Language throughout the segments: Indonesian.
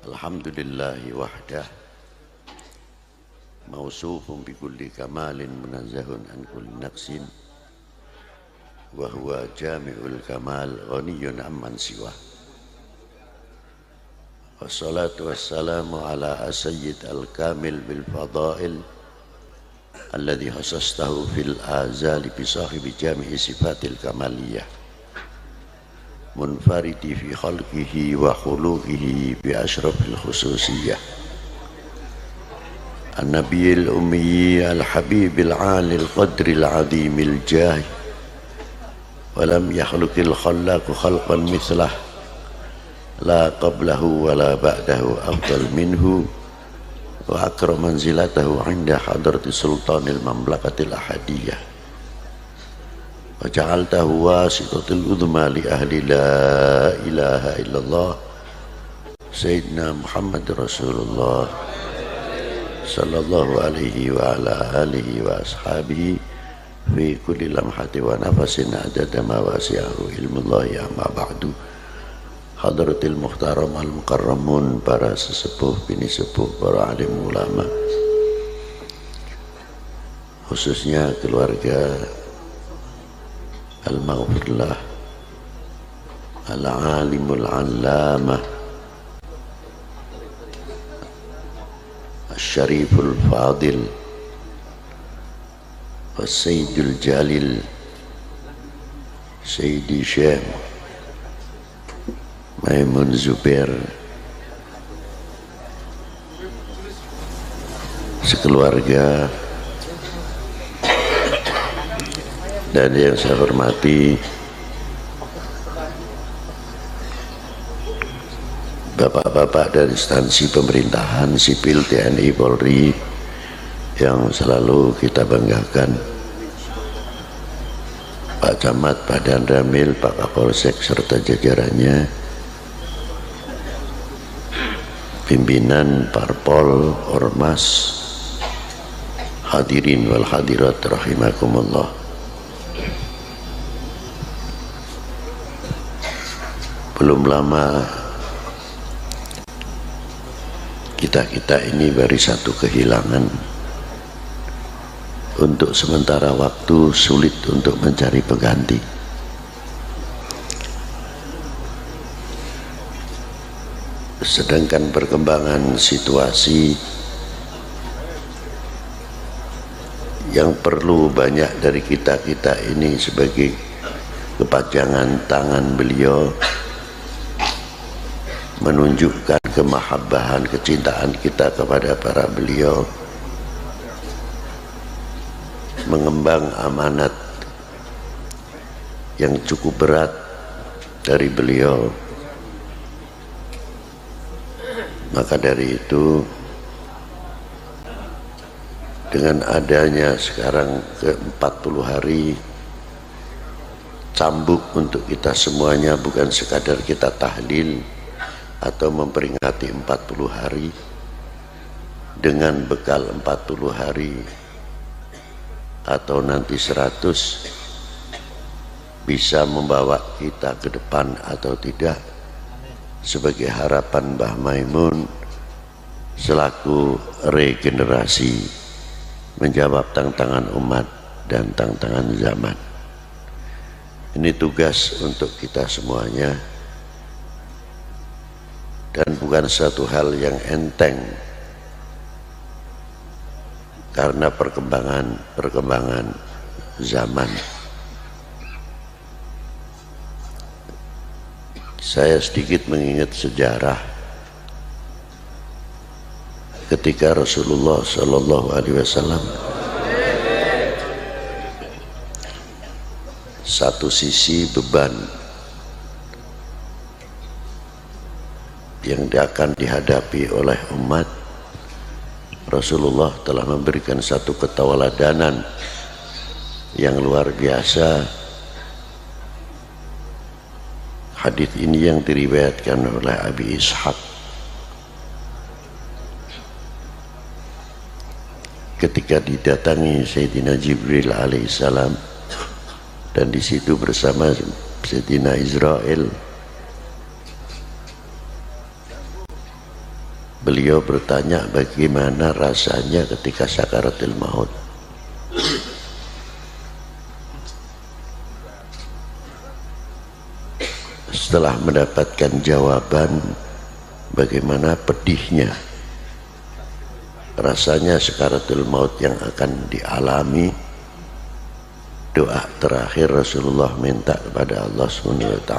Alhamdulillahi wahdah mausufun bikulli kamalin munazzahun an kulli naqsin wa huwa jami'ul kamal ghaniyun amman siwa. Wassalatu wassalamu ala sayyid al-kamil bil fadail alladhi khasastahu fil azali bi sahibi jami'i sifatil kamaliyah munfaridi fi khalqihi wa khuluqihi bi ashrafil khususiyah an-nabiyil ummi al-habibil alil qadril azimil jahi wa lam yakhluqil khallaqu khalqan mithlah la qablahu wa la ba'dahu afdal minhu wa akram manzilatahu 'inda hadrati sultanil mamlakatil ahadiyah wa ja'altahu wasitatul udhma li ahli la ilaha illallah sayyidina Muhammad Rasulullah sallallahu alaihi wa ala alihi wa ashabihi fi kulli lamhati wa nafasin adada ma wasi'ahu ilmullahi amma ba'du. Hadratil muhtaram al-mukarramun, para sesepuh, bini sepuh, para alim ulama, khususnya keluarga al-maghfirlah al-alimul allamah al-syariful fadil was-sayyidul jalil Sayyidi Syekh Maimun Zubair sekeluarga, dan yang saya hormati bapak-bapak dari instansi pemerintahan sipil TNI Polri yang selalu kita banggakan, Pak Camat, Pak Danramil, Pak Kapolsek serta jajarannya, pimpinan Parpol, Ormas, hadirin wal hadirat rahimakumullah. Belum lama kita ini baru satu kehilangan. Untuk sementara waktu sulit untuk mencari pengganti. Sedangkan perkembangan situasi yang perlu banyak dari kita ini sebagai kepajangan tangan beliau menunjukkan kemahabbahan, kecintaan kita kepada para beliau, mengemban amanat yang cukup berat dari beliau. Maka dari itu, dengan adanya sekarang ke-40 hari cambuk untuk kita semuanya, bukan sekadar kita tahlil atau memperingati 40 hari, dengan bekal 40 hari atau nanti 100 bisa membawa kita ke depan atau tidak, sebagai harapan Mbah Maimun selaku regenerasi menjawab tantangan umat dan tantangan zaman. Ini tugas untuk kita semuanya, dan bukan satu hal yang enteng, karena perkembangan zaman. Saya sedikit mengingat sejarah ketika Rasulullah Sallallahu Alaihi Wasallam satu sisi beban yang akan dihadapi oleh umat, Rasulullah telah memberikan satu ketauladanan yang luar biasa. Hadis ini yang diriwayatkan oleh Abi Ishaq ketika didatangi Sayyidina Jibril alaihissalam, dan di situ bersama Sayyidina Israel Beliau bertanya bagaimana rasanya ketika sakaratul maut. Setelah mendapatkan jawaban bagaimana pedihnya rasanya sakaratul maut yang akan dialami, doa terakhir Rasulullah minta kepada Allah SWT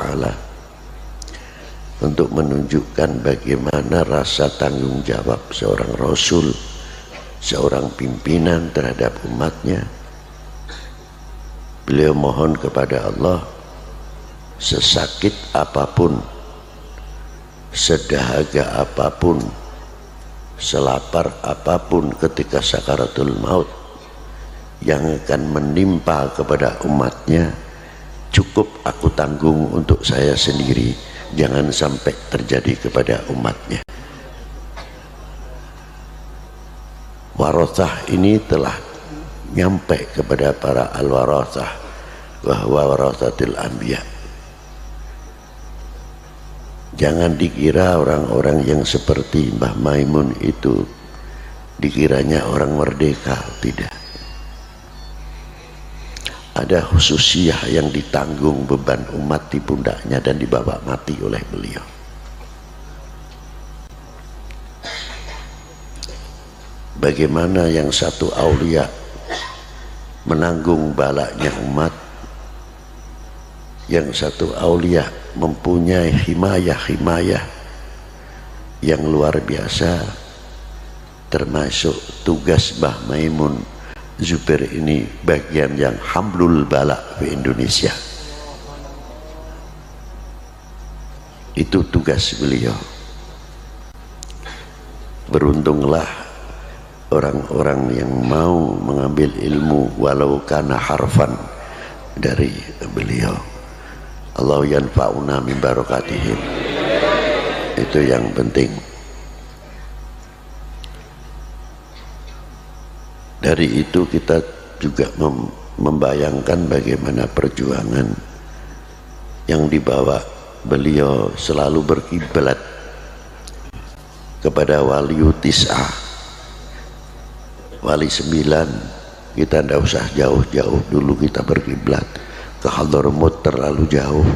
untuk menunjukkan bagaimana rasa tanggung jawab seorang Rasul, seorang pimpinan terhadap umatnya. Beliau mohon kepada Allah, sesakit apapun, sedahaga apapun, selapar apapun ketika sakaratul maut yang akan menimpa kepada umatnya, cukup aku tanggung untuk saya sendiri, jangan sampai terjadi kepada umatnya. Warathah ini telah nyampe kepada para al-warathah, bahwa warathatil anbiya. Jangan dikira orang-orang yang seperti Mbah Maimun itu dikiranya orang merdeka, tidak. Ada khususiyah yang ditanggung beban umat di pundaknya dan dibawa mati oleh beliau. Bagaimana yang satu aulia menanggung balanya umat, yang satu aulia mempunyai himayah yang luar biasa, termasuk tugas Mbah Maimun Zubair ini bagian yang hamlul bala di Indonesia. Itu tugas beliau. Beruntunglah orang-orang yang mau mengambil ilmu walau kana harfan dari beliau. Allah yanfa'una min barakatihim. Itu yang penting. Dari itu kita juga membayangkan bagaimana perjuangan yang dibawa beliau selalu berkiblat kepada wali tis'ah, wali 9. Kita tidak usah jauh-jauh, dulu kita berkiblat ke Hadramaut terlalu jauh,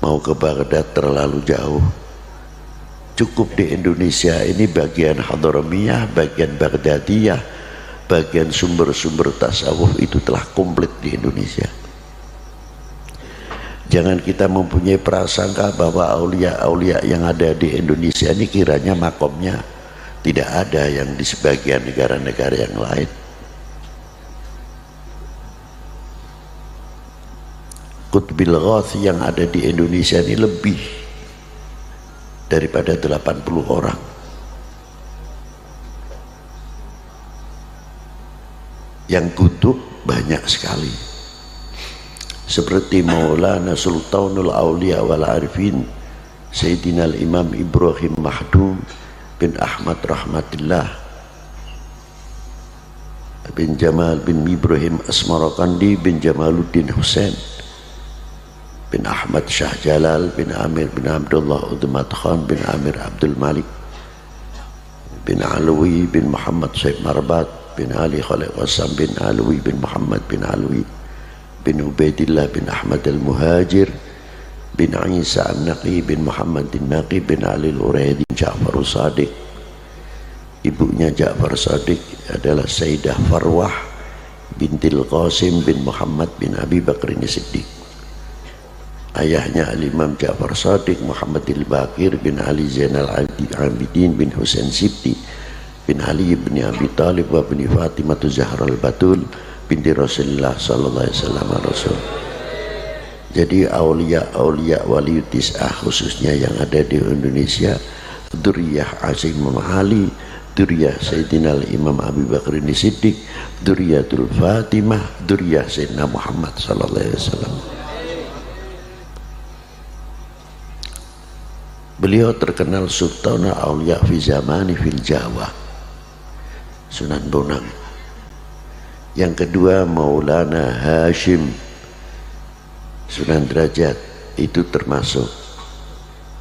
mau ke Baghdad terlalu jauh. Cukup di Indonesia ini bagian Hadramiyah, bagian Baghdadiyah, bagian sumber-sumber tasawuf itu telah komplit di Indonesia. Jangan kita mempunyai prasangka bahwa aulia-aulia yang ada di Indonesia ini kiranya makomnya tidak ada yang di sebagian negara-negara yang lain. Qutbil Ghath yang ada di Indonesia ini lebih daripada 80 orang. Yang kutub banyak sekali, seperti Maulana Sultanul Aulia wal Arifin Sayyidina Imam Ibrahim Mahdum bin Ahmad Rahmatillah bin Jamal bin Ibrahim Asmarakandi bin Jamaluddin Hussein bin Ahmad Shah Jalal bin Amir bin Abdullah Udmat Khan bin Amir Abdul Malik bin Alwi bin Muhammad Said Marbat bin Ali Khalid Qassam bin Alwi bin Muhammad bin Alwi bin Ubaidillah bin Ahmad al-Muhajir bin Isa an-Naqi bin Muhammad al-Naqi bin Ali al-Uraidi bin Ja'far Sadiq. Ibunya Ja'far Sadiq adalah Sayyidah Farwah bintil Qasim bin Muhammad bin Abi Bakr Siddiq. Ayahnya Al-Imam Ja'far Sadiq Muhammad al-Baqir bin Ali Zainal Abidin bin Husain Sibti bin Ali bin Abi Talib wa bin Fatimah Zahra al-Batul binti Rasulullah sallallahu alaihi wasallam Rasul. Jadi aulia-aulia wali tis'ah khususnya yang ada di Indonesia, dzurriyyah Imam Ali, dzurriyyah Sayyidina Imam Abu Bakar Siddiq, dzurriyyatul Fatimah, dzurriyyah Sayyidina Muhammad sallallahu alaihi wasallam. Beliau terkenal Sultana Aulia fi zamani fil Jawa, Sunan Bonang. Yang kedua Maulana Hashim Sunan Derajat, itu termasuk.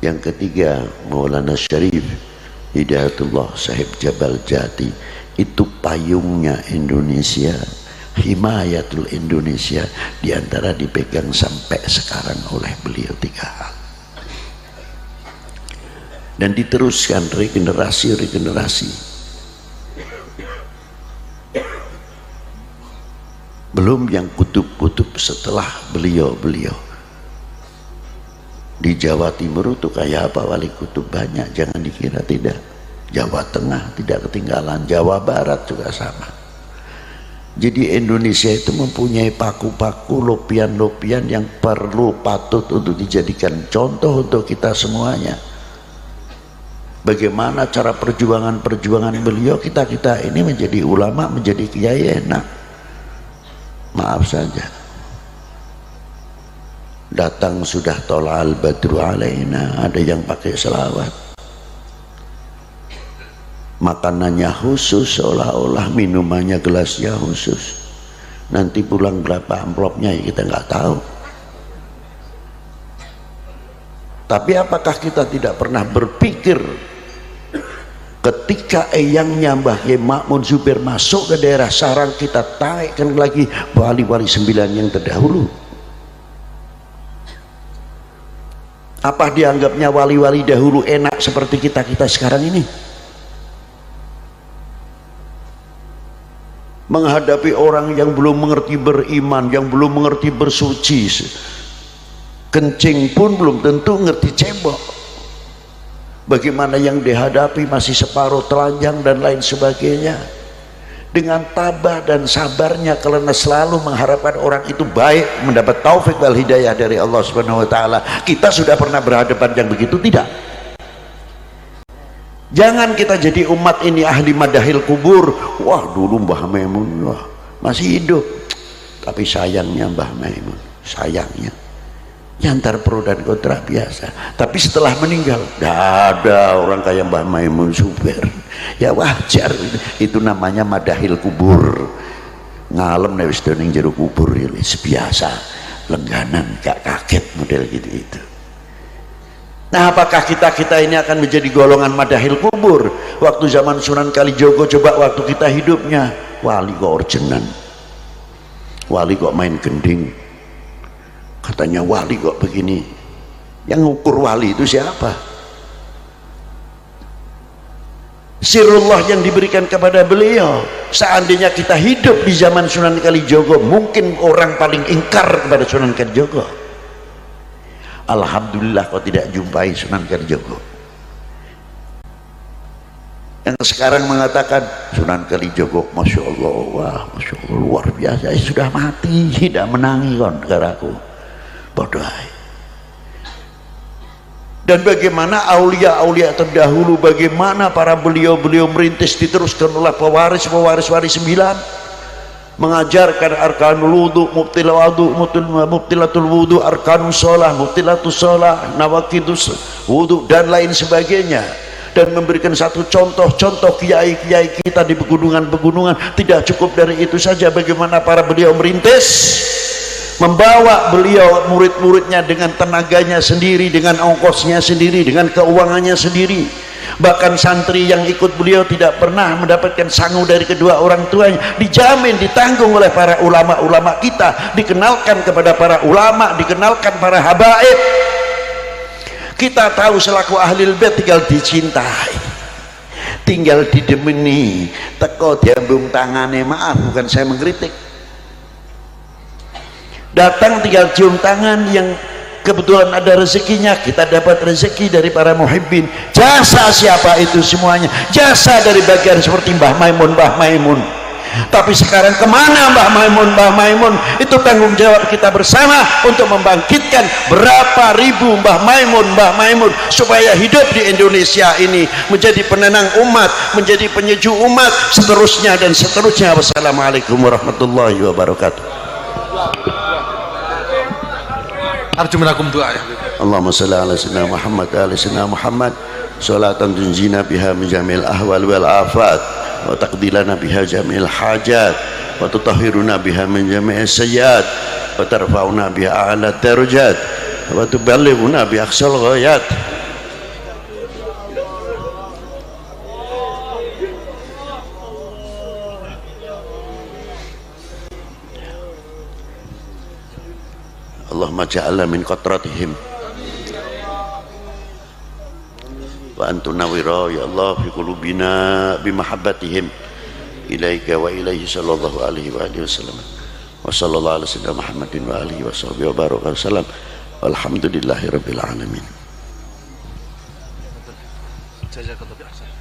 Yang ketiga Maulana Syarif Hidayatullah Sahib Jabal Jati, itu payungnya Indonesia, himayatul Indonesia, diantara dipegang sampai sekarang oleh beliau 3 hal, dan diteruskan regenerasi. Belum yang kutub-kutub setelah beliau di Jawa Timur itu kayak apa wali kutub, banyak, jangan dikira tidak. Jawa Tengah tidak ketinggalan, Jawa Barat juga sama. Jadi Indonesia itu mempunyai paku-paku, lopian-lopian yang patut untuk dijadikan contoh untuk kita semuanya. Bagaimana cara perjuangan beliau, kita ini menjadi ulama, menjadi kiai enak. Maaf saja, datang sudah tola'al badru alaina, ada yang pakai selawat, makanannya khusus, seolah-olah minumannya gelasnya khusus, nanti pulang berapa amplopnya ya kita nggak tahu. Tapi apakah kita tidak pernah berpikir ketika eyangnya Mbah Kiai Ma'mun Zubair masuk ke daerah sarang, kita taikkan lagi wali-wali 9 yang terdahulu? Apa dianggapnya wali-wali dahulu enak seperti kita sekarang ini? Menghadapi orang yang belum mengerti beriman, yang belum mengerti bersuci, kencing pun belum tentu ngerti cebok. Bagaimana yang dihadapi masih separuh telanjang dan lain sebagainya. Dengan tabah dan sabarnya, karena selalu mengharapkan orang itu baik, mendapat taufik wal hidayah dari Allah Subhanahu wa taala. Kita sudah pernah berhadapan yang begitu? Tidak. Jangan kita jadi umat ini ahli madahil kubur. Wah, dulu Mbah Maimun masih hidup, tapi sayangnya Mbah Maimun, sayangnya antar pro dan kontra biasa. Tapi setelah meninggal, tidak ada orang kayak Mbah Maimun Zubair. Ya wajar, itu namanya madahil kubur. Ngalem nek wis ning jero kubur ya biasa, lengganan, gak kaget model gitu itu. Nah, apakah kita ini akan menjadi golongan madahil kubur? Waktu zaman Sunan Kalijogo, coba waktu kita hidupnya, wali kok orjenan, wali kok main gending, katanya wali kok begini. Yang ngukur wali itu siapa? Sirullah yang diberikan kepada beliau. Seandainya kita hidup di zaman Sunan Kalijogo, mungkin orang paling ingkar kepada Sunan Kalijogo. Alhamdulillah kau tidak jumpai Sunan Kalijogo. Yang sekarang mengatakan Sunan Kalijogo, Masya Allah, wah, Masya Allah, luar biasa, sudah mati, tidak menangi kon negaraku. Bodoh. Dan bagaimana aulia-aulia terdahulu, bagaimana para beliau-beliau merintis, diteruskan oleh pewaris wali 9, mengajarkan arkanul wudu, mubtilatul wudu, arkanus sholah, mubtilatus sholah, nawakidus wudu, dan lain sebagainya. Dan memberikan satu contoh kiai-kiai kita di pegunungan-pegunungan. Tidak cukup dari itu saja, bagaimana para beliau merintis, membawa beliau murid-muridnya dengan tenaganya sendiri, dengan ongkosnya sendiri, dengan keuangannya sendiri. Bahkan santri yang ikut beliau tidak pernah mendapatkan sangu dari kedua orang tuanya, dijamin, ditanggung oleh para ulama-ulama kita, dikenalkan kepada para ulama, dikenalkan para habaib. Kita tahu selaku ahlul bait tinggal dicintai, tinggal didemeni, teko diambung tangane. Maaf, bukan saya mengkritik, datang tinggal cium tangan. Yang kebetulan ada rezekinya, kita dapat rezeki dari para muhibbin. Jasa siapa itu semuanya? Jasa dari bagian seperti Mbah Maimun. Tapi sekarang kemana Mbah Maimun? Itu tanggung jawab kita bersama untuk membangkitkan berapa ribu Mbah Maimun supaya hidup di Indonesia ini menjadi penenang umat, menjadi penyejuk umat, seterusnya dan seterusnya. Wassalamualaikum warahmatullahi wabarakatuh. Arjumanakum doa ya. Allahumma salli ala sayyidina Muhammad wa ala sayyidina Muhammad salatan tunjina biha min jamil ahwal wal afat wa taqdilana biha jamil hajat wa tutahhiruna biha min jamil sayyiat wa tarfa'una biha a'la darajat wa tuballighuna bi aqsal ghayat. Allahumma ja'alna min qatratihim wa antunawwira ya Allah fi qulubina bimahabbatihim ilaika wa ilaihi sallallahu alaihi wa alihi wasallam wa sallallahu ala sayyidina Muhammadin wa alihi wa sahbihi wa baraka wasallam walhamdulillahi rabbil alamin. Jazakallahu khairan.